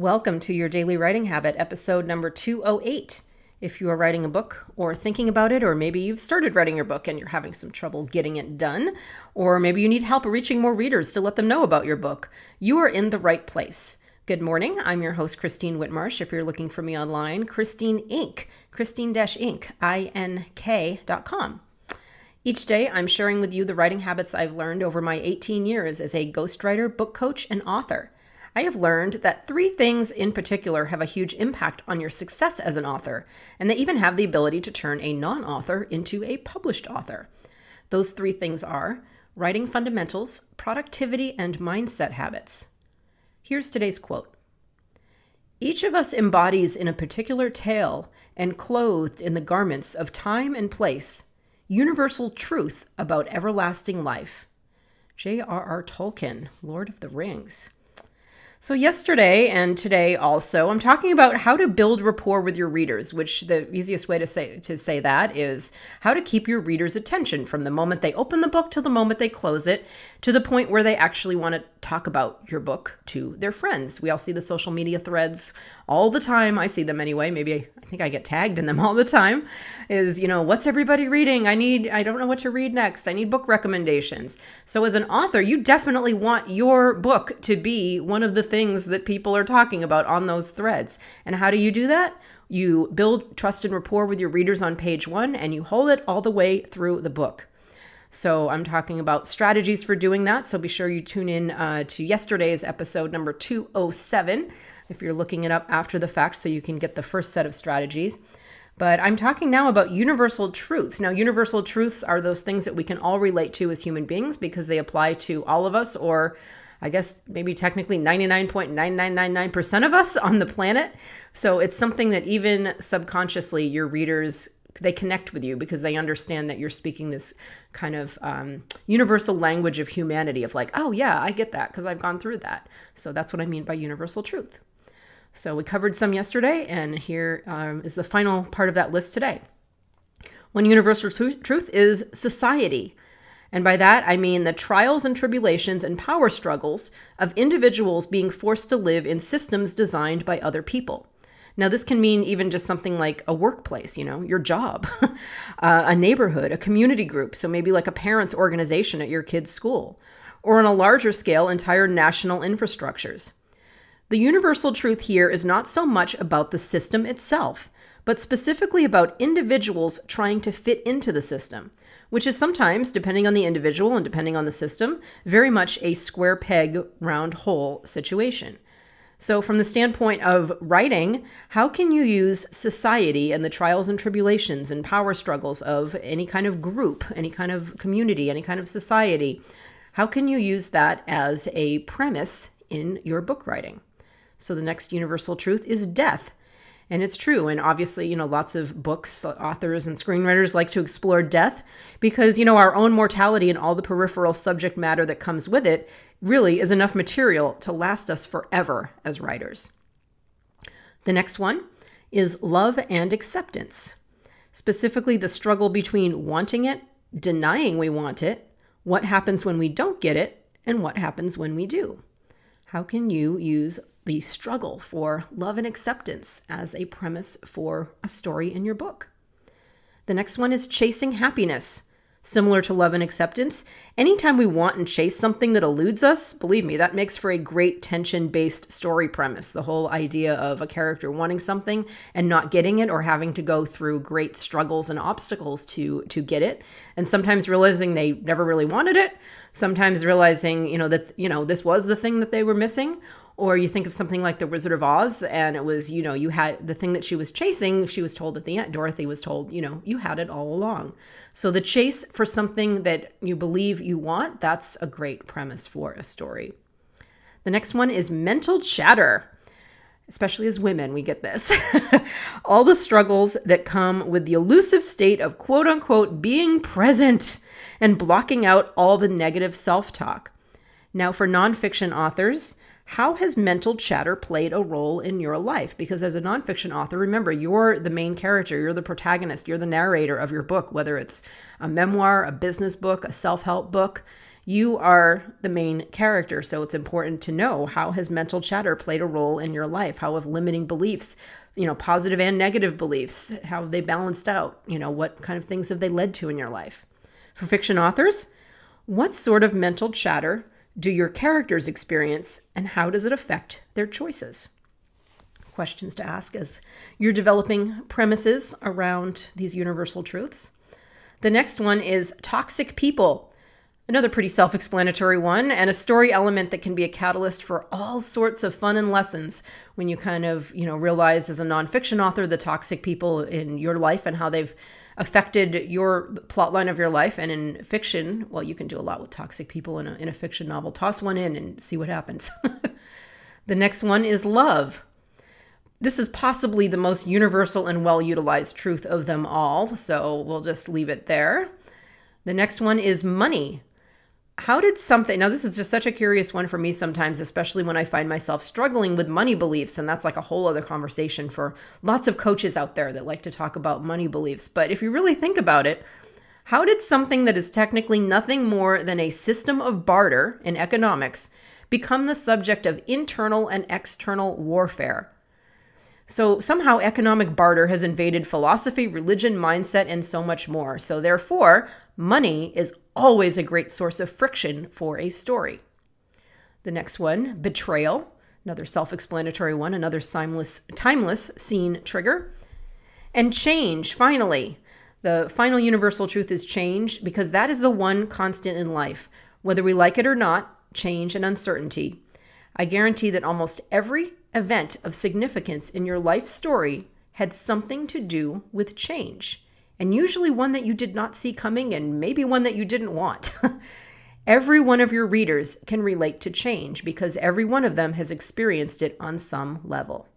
Welcome to your Daily Writing Habit, episode number 208. If you are writing a book or thinking about it, or maybe you've started writing your book and you're having some trouble getting it done, or maybe you need help reaching more readers to let them know about your book, you are in the right place. Good morning. I'm your host, Christine Whitmarsh. If you're looking for me online, Christine Inc., Christine-Inc., INK.com. Each day, I'm sharing with you the writing habits I've learned over my 18 years as a ghostwriter, book coach, and author. I have learned that 3 things in particular have a huge impact on your success as an author, and they even have the ability to turn a non-author into a published author. Those 3 things are writing fundamentals, productivity, and mindset habits. Here's today's quote. Each of us embodies in a particular tale and clothed in the garments of time and place, universal truth about everlasting life. J.R.R. Tolkien, Lord of the Rings. So yesterday and today also, I'm talking about how to build rapport with your readers, which the easiest way to say that is how to keep your readers' attention from the moment they open the book to the moment they close it, to the point where they actually want to talk about your book to their friends. We all see the social media threads all the time. I see them anyway. Maybe I think I get tagged in them all the time. What's everybody reading? I don't know what to read next. I need book recommendations. So as an author, you definitely want your book to be one of the things that people are talking about on those threads. And how do you do that? You build trust and rapport with your readers on page 1, and you hold it all the way through the book. So I'm talking about strategies for doing that. So be sure you tune in to yesterday's episode number 207 if you're looking it up after the fact, so you can get the first set of strategies. But I'm talking now about universal truths. Now, universal truths are those things that we can all relate to as human beings because they apply to all of us, or I guess maybe technically 99.9999% of us on the planet. So it's something that even subconsciously your readers, they connect with you because they understand that you're speaking this kind of universal language of humanity of like, oh yeah, I get that because I've gone through that. So that's what I mean by universal truth. So we covered some yesterday, and here is the final part of that list today. One universal truth is society. And by that, I mean the trials and tribulations and power struggles of individuals being forced to live in systems designed by other people. Now, this can mean even just something like a workplace, your job, a neighborhood, a community group. So maybe like a parents' organization at your kid's school, or on a larger scale, entire national infrastructures. The universal truth here is not so much about the system itself, but specifically about individuals trying to fit into the system, which is sometimes, depending on the individual and depending on the system, very much a square peg, round hole situation. So from the standpoint of writing, how can you use society and the trials and tribulations and power struggles of any kind of group, any kind of community, any kind of society? How can you use that as a premise in your book writing? So the next universal truth is death. And it's true. And obviously, lots of books, authors, and screenwriters like to explore death because, our own mortality and all the peripheral subject matter that comes with it really is enough material to last us forever as writers. The next one is love and acceptance. Specifically, the struggle between wanting it, denying we want it, what happens when we don't get it, and what happens when we do. How can you use the struggle for love and acceptance as a premise for a story in your book? The next one is chasing happiness. Similar to love and acceptance, anytime we want and chase something that eludes us, believe me, that makes for a great tension-based story premise. The whole idea of a character wanting something and not getting it, or having to go through great struggles and obstacles to get it, and sometimes realizing they never really wanted it, sometimes realizing, that, this was the thing that they were missing. Or you think of something like The Wizard of Oz, and it was, you had the thing that she was chasing. She was told at the end, Dorothy was told, you had it all along. So the chase for something that you believe you want, that's a great premise for a story. The next one is mental chatter. Especially as women, we get this. All the struggles that come with the elusive state of quote unquote being present and blocking out all the negative self-talk. Now, for nonfiction authors, how has mental chatter played a role in your life? Because as a nonfiction author, remember, you're the main character, you're the protagonist, you're the narrator of your book, whether it's a memoir, a business book, a self-help book. You are the main character, so it's important to know, how has mental chatter played a role in your life? How have limiting beliefs, positive and negative beliefs, how have they balanced out? What kind of things have they led to in your life? For fiction authors, what sort of mental chatter do your characters experience, and how does it affect their choices? Questions to ask as you're developing premises around these universal truths. The next one is toxic people. Another pretty self-explanatory one, and a story element that can be a catalyst for all sorts of fun and lessons when you kind of, realize as a nonfiction author the toxic people in your life and how they've affected your plotline of your life. And in fiction, well, you can do a lot with toxic people in a fiction novel. Toss one in and see what happens. The next one is love. This is possibly the most universal and well-utilized truth of them all, so we'll just leave it there. The next one is money. How did something, now this is just such a curious one for me sometimes, especially when I find myself struggling with money beliefs, and that's like a whole other conversation for lots of coaches out there that like to talk about money beliefs. But if you really think about it, how did something that is technically nothing more than a system of barter in economics become the subject of internal and external warfare? So somehow economic barter has invaded philosophy, religion, mindset, and so much more. So therefore, money is always a great source of friction for a story. The next one, betrayal. Another self-explanatory one, another timeless scene trigger. And change, finally. The final universal truth is change, because that is the one constant in life. Whether we like it or not, change and uncertainty. I guarantee that almost every event of significance in your life story had something to do with change, and usually one that you did not see coming and maybe one that you didn't want. Every one of your readers can relate to change because every one of them has experienced it on some level.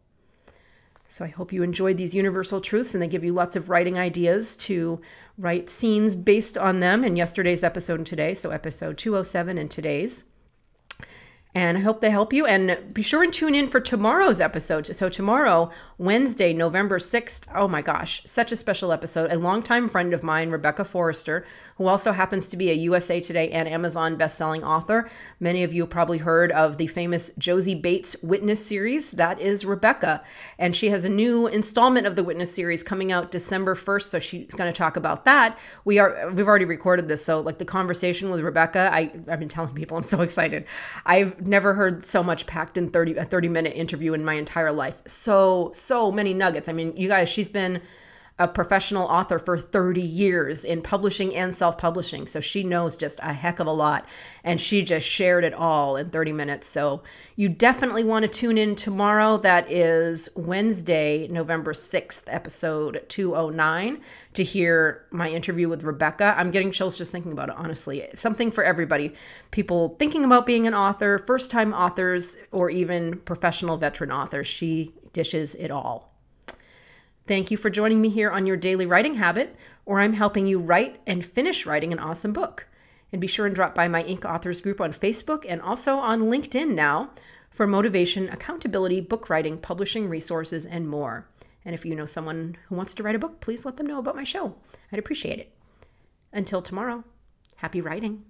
So I hope you enjoyed these universal truths, and they give you lots of writing ideas to write scenes based on them in yesterday's episode and today, so episode 207 and today's. And I hope they help you. And be sure and tune in for tomorrow's episode. So tomorrow, Wednesday, November 6th, oh my gosh, such a special episode. A longtime friend of mine, Rebecca Forrester, who also happens to be a USA Today and Amazon bestselling author. Many of you probably heard of the famous Josie Bates Witness series. That is Rebecca. And she has a new installment of the Witness series coming out December 1st. So she's going to talk about that. We've already recorded this. So like the conversation with Rebecca, I've been telling people I'm so excited. I've never heard so much packed in a 30-minute interview in my entire life. So many nuggets. I mean, you guys, she's been a professional author for 30 years in publishing and self-publishing. So she knows just a heck of a lot. And she just shared it all in 30 minutes. So you definitely want to tune in tomorrow. That is Wednesday, November 6th, episode 209, to hear my interview with Rebecca. I'm getting chills just thinking about it, honestly. Something for everybody. People thinking about being an author, first-time authors, or even professional veteran authors. She dishes it all. Thank you for joining me here on Your Daily Writing Habit, where I'm helping you write and finish writing an awesome book. And be sure and drop by my Inc. Authors group on Facebook and also on LinkedIn now for motivation, accountability, book writing, publishing resources, and more. And if you know someone who wants to write a book, please let them know about my show. I'd appreciate it. Until tomorrow, happy writing.